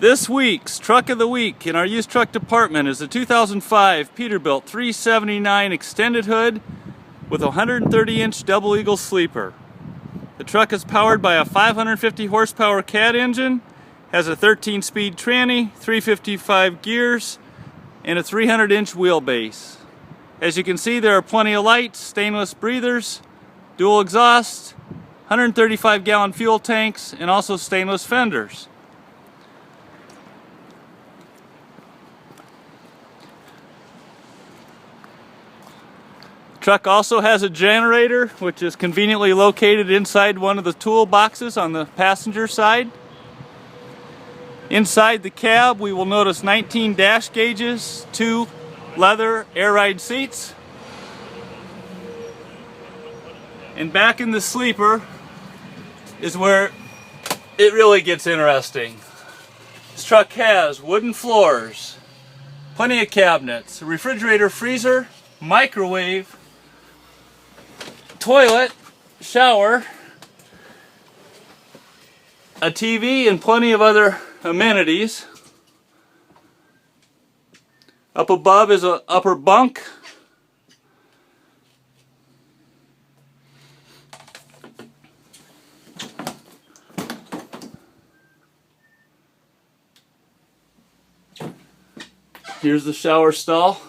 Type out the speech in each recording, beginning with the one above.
This week's Truck of the Week in our used truck department is the 2005 Peterbilt 379 extended hood with a 130-inch double eagle sleeper. The truck is powered by a 550 horsepower CAT engine, has a 13-speed tranny, 355 gears, and a 300-inch wheelbase. As you can see, there are plenty of lights, stainless breathers, dual exhaust, 135-gallon fuel tanks, and also stainless fenders. The truck also has a generator, which is conveniently located inside one of the tool boxes on the passenger side. Inside the cab, we will notice 19 dash gauges, 2 leather air ride seats. And back in the sleeper is where it really gets interesting. This truck has wooden floors, plenty of cabinets, a refrigerator, freezer, microwave, toilet, shower, a TV, and plenty of other amenities. Up above is an upper bunk. Here's the shower stall.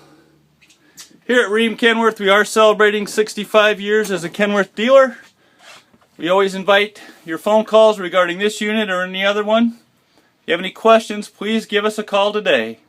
Here at Rheem Kenworth, we are celebrating 65 years as a Kenworth dealer. We always invite your phone calls regarding this unit or any other one. If you have any questions, please give us a call today.